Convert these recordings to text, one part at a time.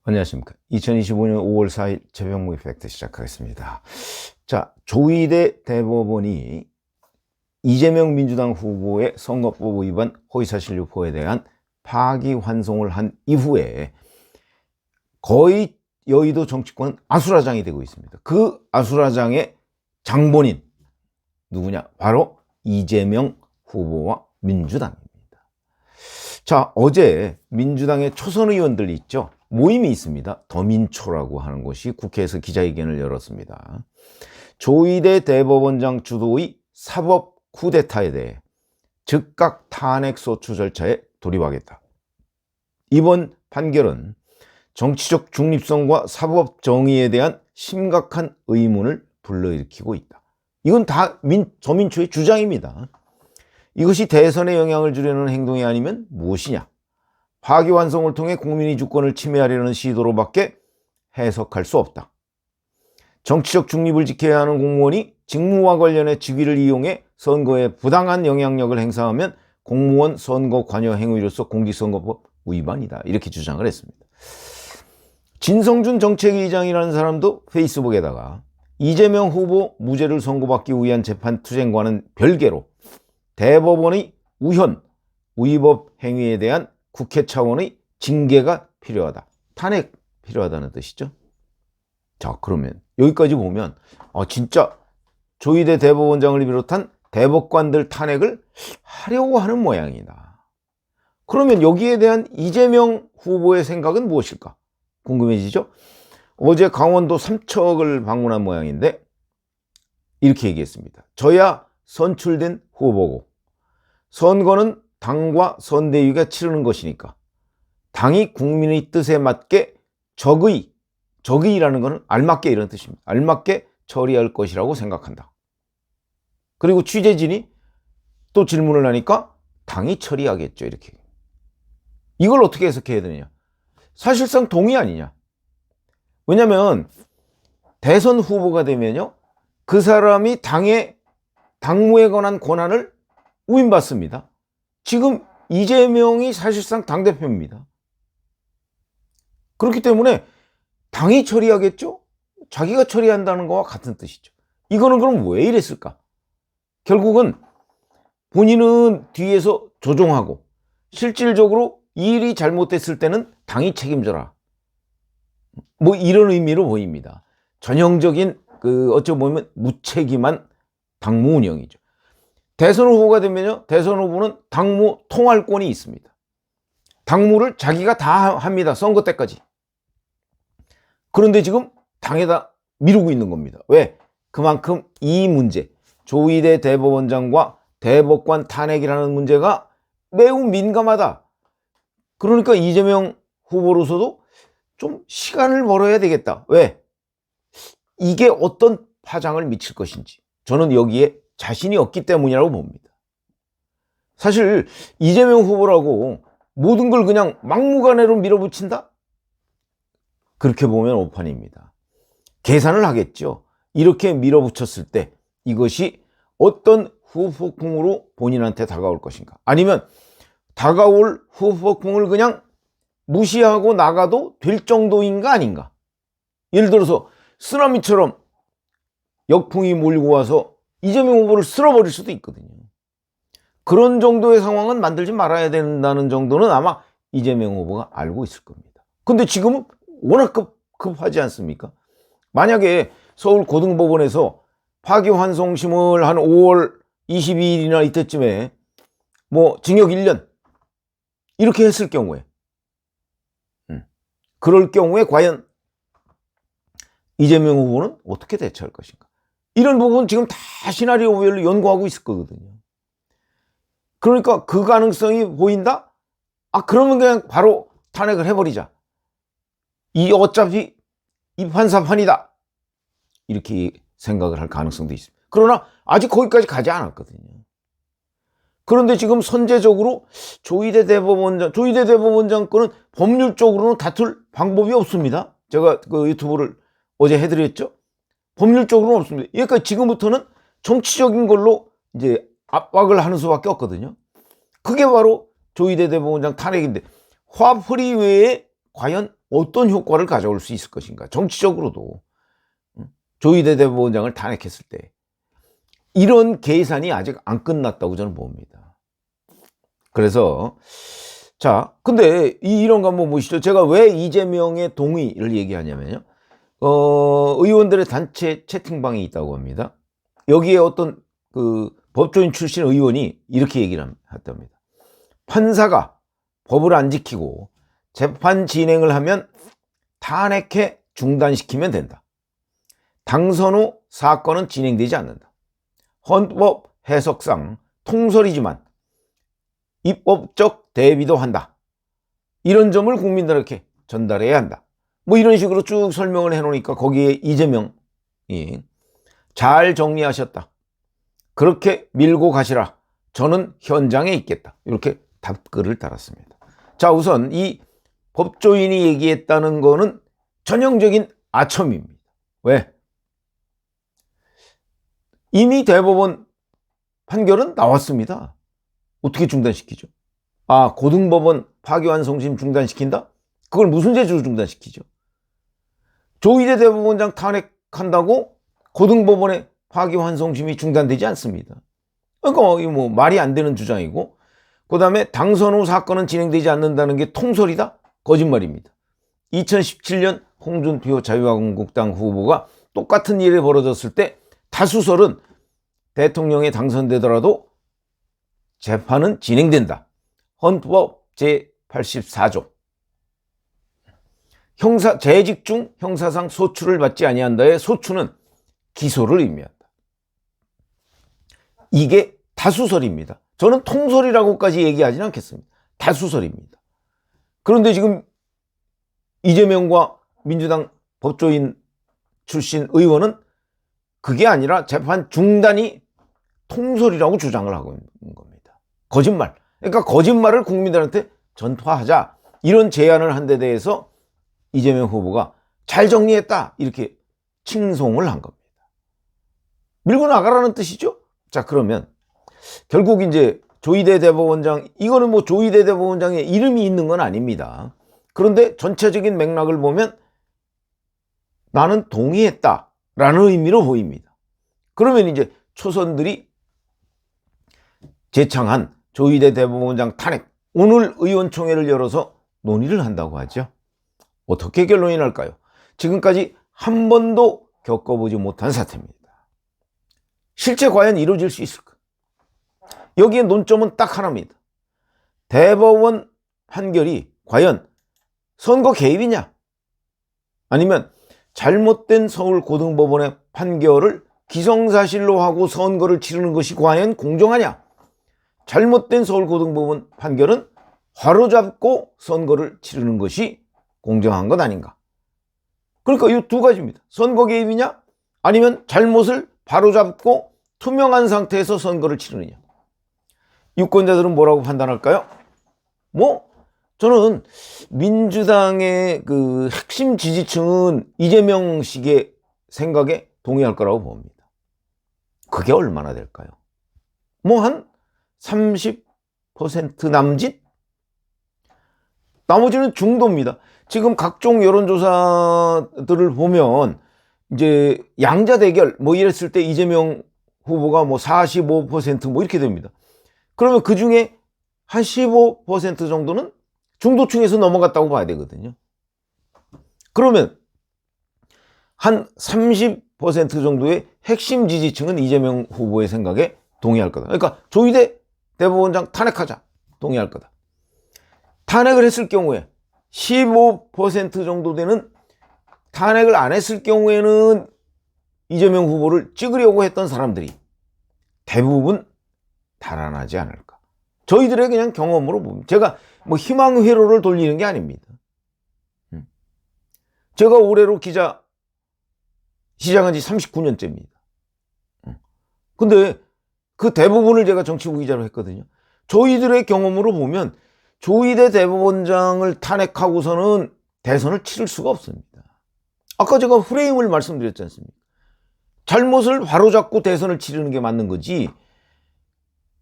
안녕하십니까. 2025년 5월 4일 최병무의 팩트 시작하겠습니다. 자, 조희대 대법원이 이재명 민주당 후보의 선거법 위반 허위사실 유포에 대한 파기환송을 한 이후에 거의 여의도 정치권 아수라장이 되고 있습니다. 그 아수라장의 장본인 누구냐? 바로 이재명 후보와 민주당입니다. 자, 어제 민주당의 초선 의원들 있죠? 모임이 있습니다. 더민초라고 하는 곳이 국회에서 기자회견을 열었습니다. 조희대 대법원장 주도의 사법 쿠데타에 대해 즉각 탄핵 소추 절차에 돌입하겠다. 이번 판결은 정치적 중립성과 사법 정의에 대한 심각한 의문을 불러일으키고 있다. 이건 다 더민초의 주장입니다. 이것이 대선에 영향을 주려는 행동이 아니면 무엇이냐? 파기환송을 통해 국민의 주권을 침해하려는 시도로밖에 해석할 수 없다. 정치적 중립을 지켜야 하는 공무원이 직무와 관련해 직위를 이용해 선거에 부당한 영향력을 행사하면 공무원 선거 관여 행위로서 공직선거법 위반이다. 이렇게 주장을 했습니다. 진성준 정책위의장이라는 사람도 페이스북에다가 이재명 후보 무죄를 선고받기 위한 재판 투쟁과는 별개로 대법원의 우현, 위법 행위에 대한 국회 차원의 징계가 필요하다. 탄핵 필요하다는 뜻이죠. 자, 그러면 여기까지 보면 진짜 조희대 대법원장을 비롯한 대법관들 탄핵을 하려고 하는 모양이다. 그러면 여기에 대한 이재명 후보의 생각은 무엇일까? 궁금해지죠? 어제 강원도 삼척을 방문한 모양인데 이렇게 얘기했습니다. 저야 선출된 후보고 선거는 당과 선대위가 치르는 것이니까 당이 국민의 뜻에 맞게 적의라는 것은 알맞게 이런 뜻입니다. 알맞게 처리할 것이라고 생각한다. 그리고 취재진이 또 질문을 하니까 당이 처리하겠죠. 이렇게. 이걸 어떻게 해석해야 되느냐? 사실상 동의 아니냐? 왜냐하면 대선 후보가 되면요, 그 사람이 당무에 관한 권한을 위임받습니다. 지금 이재명이 사실상 당대표입니다. 그렇기 때문에 당이 처리하겠죠? 자기가 처리한다는 것과 같은 뜻이죠. 이거는 그럼 왜 이랬을까? 결국은 본인은 뒤에서 조종하고 실질적으로 이 일이 잘못됐을 때는 당이 책임져라. 뭐 이런 의미로 보입니다. 전형적인 어찌 보면 무책임한 당무 운영이죠. 대선 후보가 되면요, 대선 후보는 당무 통할권이 있습니다. 당무를 자기가 다 합니다. 선거 때까지. 그런데 지금 당에다 미루고 있는 겁니다. 왜? 그만큼 이 문제, 조희대 대법원장과 대법관 탄핵이라는 문제가 매우 민감하다. 그러니까 이재명 후보로서도 좀 시간을 벌어야 되겠다. 왜? 이게 어떤 파장을 미칠 것인지 저는 여기에 자신이 없기 때문이라고 봅니다. 사실 이재명 후보라고 모든 걸 그냥 막무가내로 밀어붙인다? 그렇게 보면 오판입니다. 계산을 하겠죠. 이렇게 밀어붙였을 때 이것이 어떤 후폭풍으로 본인한테 다가올 것인가? 아니면 다가올 후폭풍을 그냥 무시하고 나가도 될 정도인가 아닌가? 예를 들어서 쓰나미처럼 역풍이 몰고 와서 이재명 후보를 쓸어버릴 수도 있거든요. 그런 정도의 상황은 만들지 말아야 된다는 정도는 아마 이재명 후보가 알고 있을 겁니다. 근데 지금은 워낙 급하지 않습니까? 만약에 서울고등법원에서 파기환송심을 한 5월 22일이나 이때쯤에 징역 1년 이렇게 했을 경우에 그럴 경우에 과연 이재명 후보는 어떻게 대처할 것인가? 이런 부분은 지금 다 시나리오별로 연구하고 있을 거거든요. 그러니까 그 가능성이 보인다? 그러면 그냥 바로 탄핵을 해버리자. 어차피 이판사판이다. 이렇게 생각을 할 가능성도 있습니다. 그러나 아직 거기까지 가지 않았거든요. 그런데 지금 선제적으로 조희대 대법원장 건은 법률적으로는 다툴 방법이 없습니다. 제가 그 유튜브를 어제 해드렸죠. 법률적으로는 없습니다. 그러니까 지금부터는 정치적인 걸로 이제 압박을 하는 수밖에 없거든요. 그게 바로 조희대 대법원장 탄핵인데 화풀이 외에 과연 어떤 효과를 가져올 수 있을 것인가. 정치적으로도 조희대 대법원장을 탄핵했을 때 이런 계산이 아직 안 끝났다고 저는 봅니다. 그래서 자, 근데 이런 거 한번 보시죠. 제가 왜 이재명의 동의를 얘기하냐면요. 의원들의 단체 채팅방이 있다고 합니다. 여기에 어떤 그 법조인 출신 의원이 이렇게 얘기를 했답니다. 판사가 법을 안 지키고 재판 진행을 하면 탄핵해 중단시키면 된다. 당선 후 사건은 진행되지 않는다. 헌법 해석상 통설이지만 입법적 대비도 한다. 이런 점을 국민들에게 전달해야 한다. 뭐 이런 식으로 쭉 설명을 해놓으니까 거기에 이재명이 잘 정리하셨다. 그렇게 밀고 가시라. 저는 현장에 있겠다. 이렇게 답글을 달았습니다. 자, 우선 이 법조인이 얘기했다는 거는 전형적인 아첨입니다. 왜? 이미 대법원 판결은 나왔습니다. 어떻게 중단시키죠? 아, 고등법원 파기환송심 중단시킨다? 그걸 무슨 죄로 중단시키죠? 조희대 대법원장 탄핵한다고 고등법원의 파기환송심이 중단되지 않습니다. 그러니까 뭐 말이 안 되는 주장이고, 그 다음에 당선 후 사건은 진행되지 않는다는 게 통설이다? 거짓말입니다. 2017년 홍준표 자유한국당 후보가 똑같은 일이 벌어졌을 때 다수설은 대통령에 당선되더라도 재판은 진행된다. 헌법 제84조. 재직 중 형사상 소추를 받지 아니한다의 소추는 기소를 의미한다. 이게 다수설입니다. 저는 통설이라고까지 얘기하지는 않겠습니다. 다수설입니다. 그런데 지금 이재명과 민주당 법조인 출신 의원은 그게 아니라 재판 중단이 통설이라고 주장을 하고 있는 겁니다. 거짓말. 그러니까 거짓말을 국민들한테 전파하자. 이런 제안을 한 데 대해서 이재명 후보가 잘 정리했다. 이렇게 칭송을 한 겁니다. 밀고 나가라는 뜻이죠. 자, 그러면 결국 이제 조희대 대법원장, 이거는 뭐 조희대 대법원장의 이름이 있는 건 아닙니다. 그런데 전체적인 맥락을 보면 나는 동의했다라는 의미로 보입니다. 그러면 이제 초선들이 제창한 조희대 대법원장 탄핵, 오늘 의원총회를 열어서 논의를 한다고 하죠. 어떻게 결론이 날까요? 지금까지 한 번도 겪어보지 못한 사태입니다. 실제 과연 이루어질 수 있을까? 여기에 논점은 딱 하나입니다. 대법원 판결이 과연 선거 개입이냐? 아니면 잘못된 서울 고등법원의 판결을 기성사실로 하고 선거를 치르는 것이 과연 공정하냐? 잘못된 서울 고등법원 판결은 바로잡고 선거를 치르는 것이 공정한 것 아닌가? 그러니까 이 두 가지입니다. 선거 개입이냐? 아니면 잘못을 바로잡고 투명한 상태에서 선거를 치르느냐? 유권자들은 뭐라고 판단할까요? 저는 민주당의 그 핵심 지지층은 이재명식의 생각에 동의할 거라고 봅니다. 그게 얼마나 될까요? 한 30% 남짓? 나머지는 중도입니다. 지금 각종 여론조사들을 보면 이제 양자 대결 이랬을 때 이재명 후보가 45% 이렇게 됩니다. 그러면 그 중에 한 15% 정도는 중도층에서 넘어갔다고 봐야 되거든요. 그러면 한 30% 정도의 핵심 지지층은 이재명 후보의 생각에 동의할 거다. 그러니까 조희대 대법원장 탄핵하자. 동의할 거다. 탄핵을 했을 경우에 15% 정도 되는, 탄핵을 안 했을 경우에는 이재명 후보를 찍으려고 했던 사람들이 대부분 달아나지 않을까. 저희들의 그냥 경험으로 봅니다. 제가 희망 회로를 돌리는 게 아닙니다. 제가 올해로 기자 시작한 지 39년째입니다. 근데 그 대부분을 제가 정치부 기자로 했거든요. 저희들의 경험으로 보면 조희대 대법원장을 탄핵하고서는 대선을 치를 수가 없습니다. 아까 제가 프레임을 말씀드렸지 않습니까? 잘못을 바로잡고 대선을 치르는 게 맞는 거지,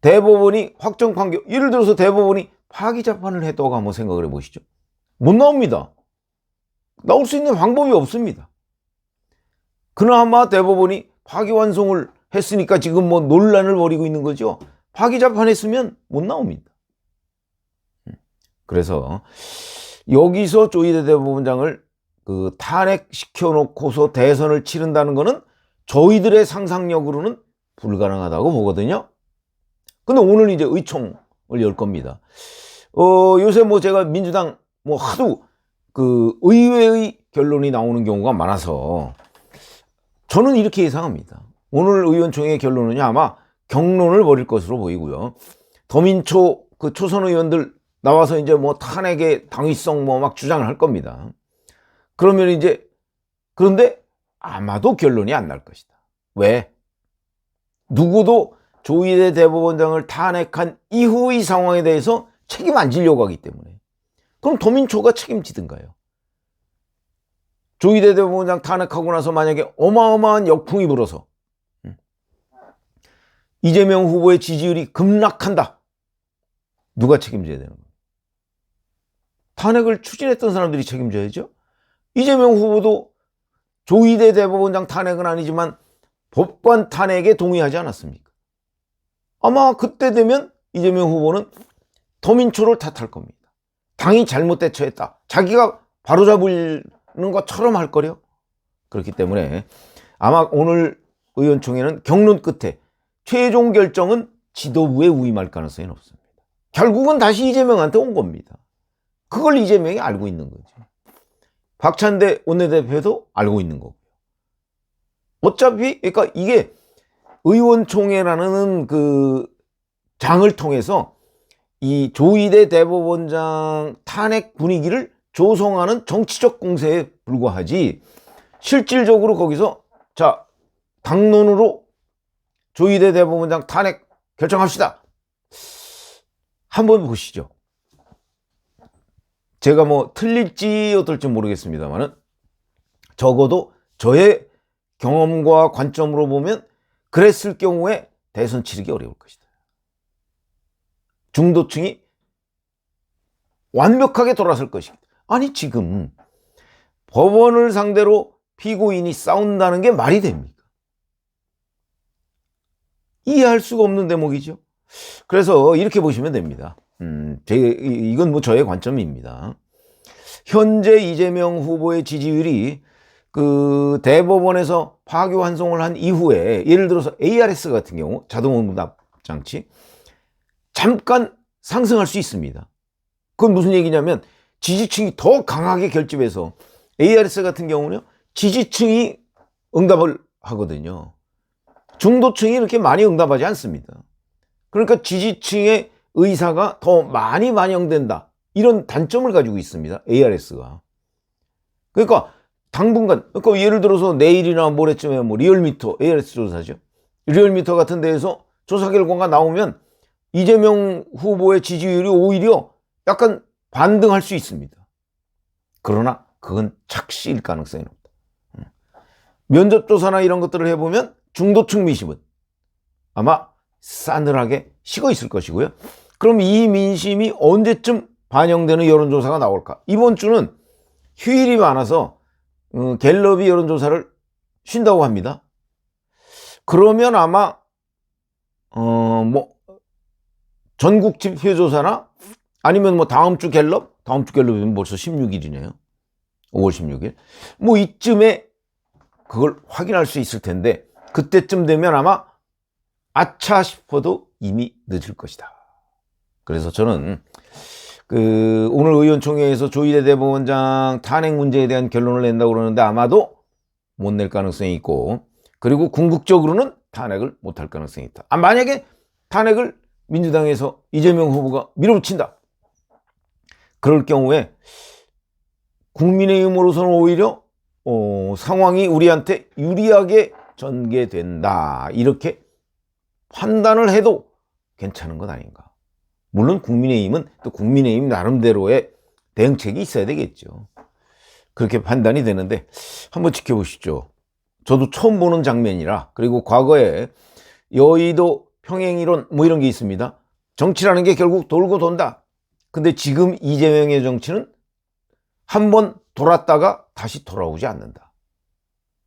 대법원이 확정 판결, 예를 들어서 대법원이 파기 재판을 했다고 한번 생각을 해보시죠. 못 나옵니다. 나올 수 있는 방법이 없습니다. 그나마 대법원이 파기환송을 했으니까 지금 뭐 논란을 벌이고 있는 거죠. 파기 재판했으면 못 나옵니다. 그래서 여기서 조희대 대법원장을 탄핵시켜 놓고서 대선을 치른다는 거는 저희들의 상상력으로는 불가능하다고 보거든요. 근데 오늘 이제 의총을 열 겁니다. 요새 뭐 제가 민주당 뭐 하도 의회의 결론이 나오는 경우가 많아서 저는 이렇게 예상합니다. 오늘 의원총회 결론은 아마 경론을 벌일 것으로 보이고요. 더민초 초선 의원들 나와서 이제 뭐 탄핵의 당위성 뭐 막 주장을 할 겁니다. 그러면 이제 그런데 아마도 결론이 안 날 것이다. 왜? 누구도 조희대 대법원장을 탄핵한 이후의 상황에 대해서 책임 안 지려고 하기 때문에. 그럼 더민초가 책임지든가요. 조희대 대법원장 탄핵하고 나서 만약에 어마어마한 역풍이 불어서 이재명 후보의 지지율이 급락한다. 누가 책임져야 되는 거예요? 탄핵을 추진했던 사람들이 책임져야죠. 이재명 후보도 조희대 대법원장 탄핵은 아니지만 법관 탄핵에 동의하지 않았습니까? 아마 그때 되면 이재명 후보는 더민초를 탓할 겁니다. 당이 잘못 대처했다. 자기가 바로잡는 것처럼 할 거려. 그렇기 때문에 아마 오늘 의원총회는 경론 끝에 최종 결정은 지도부에 위임할 가능성이 높습니다. 결국은 다시 이재명한테 온 겁니다. 그걸 이재명이 알고 있는 거죠. 박찬대 원내대표도 알고 있는 거고요. 어차피 그러니까 이게 의원총회라는 장을 통해서 이 조희대 대법원장 탄핵 분위기를 조성하는 정치적 공세에 불과하지 실질적으로 거기서 자 당론으로 조희대 대법원장 탄핵 결정합시다. 한번 보시죠. 제가 뭐 틀릴지 어떨지 모르겠습니다만은 적어도 저의 경험과 관점으로 보면 그랬을 경우에 대선 치르기 어려울 것이다. 중도층이 완벽하게 돌아설 것이다. 아니 지금 법원을 상대로 피고인이 싸운다는 게 말이 됩니까? 이해할 수가 없는 대목이죠. 그래서 이렇게 보시면 됩니다. 이건 뭐 저의 관점입니다. 현재 이재명 후보의 지지율이 대법원에서 파기환송을 한 이후에 예를 들어서 ARS 같은 경우 자동응답 장치 잠깐 상승할 수 있습니다. 그건 무슨 얘기냐면 지지층이 더 강하게 결집해서 ARS 같은 경우는요 지지층이 응답을 하거든요. 중도층이 이렇게 많이 응답하지 않습니다. 그러니까 지지층의 의사가 더 많이 반영된다. 이런 단점을 가지고 있습니다. ARS가. 그러니까 당분간, 그러니까 예를 들어서 내일이나 모레쯤에 뭐 리얼미터, ARS 조사죠. 리얼미터 같은 데에서 조사 결과가 나오면 이재명 후보의 지지율이 오히려 약간 반등할 수 있습니다. 그러나 그건 착시일 가능성이 높다. 면접조사나 이런 것들을 해보면 중도층 민심은 아마 싸늘하게 식어 있을 것이고요. 그럼 이 민심이 언제쯤 반영되는 여론조사가 나올까? 이번 주는 휴일이 많아서 갤럽이 여론조사를 쉰다고 합니다. 그러면 아마 뭐 전국 지표조사나 아니면 뭐 다음 주 갤럽이면 벌써 16일이네요. 5월 16일. 뭐 이쯤에 그걸 확인할 수 있을 텐데 그때쯤 되면 아마 아차 싶어도 이미 늦을 것이다. 그래서 저는 오늘 의원총회에서 조희대 대법원장 탄핵 문제에 대한 결론을 낸다고 그러는데 아마도 못 낼 가능성이 있고 그리고 궁극적으로는 탄핵을 못할 가능성이 있다. 만약에 탄핵을 민주당에서 이재명 후보가 밀어붙인다. 그럴 경우에 국민의힘으로서는 오히려 상황이 우리한테 유리하게 전개된다. 이렇게 판단을 해도 괜찮은 것 아닌가. 물론 국민의힘은 또 국민의힘 나름대로의 대응책이 있어야 되겠죠. 그렇게 판단이 되는데 한번 지켜보시죠. 저도 처음 보는 장면이라. 그리고 과거에 여의도 평행이론 뭐 이런 게 있습니다. 정치라는 게 결국 돌고 돈다. 근데 지금 이재명의 정치는 한번 돌았다가 다시 돌아오지 않는다.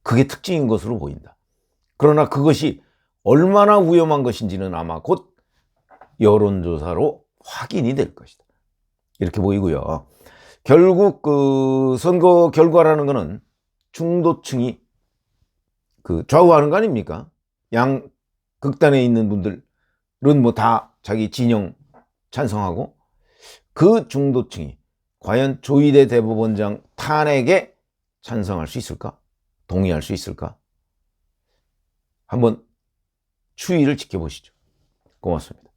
그게 특징인 것으로 보인다. 그러나 그것이 얼마나 위험한 것인지는 아마 곧 여론조사로 확인이 될 것이다. 이렇게 보이고요. 결국 그 선거 결과라는 것은 중도층이 그 좌우하는 거 아닙니까? 양 극단에 있는 분들은 뭐 다 자기 진영 찬성하고, 그 중도층이 과연 조희대 대법원장 탄핵에 찬성할 수 있을까? 동의할 수 있을까? 한번 추이를 지켜보시죠. 고맙습니다.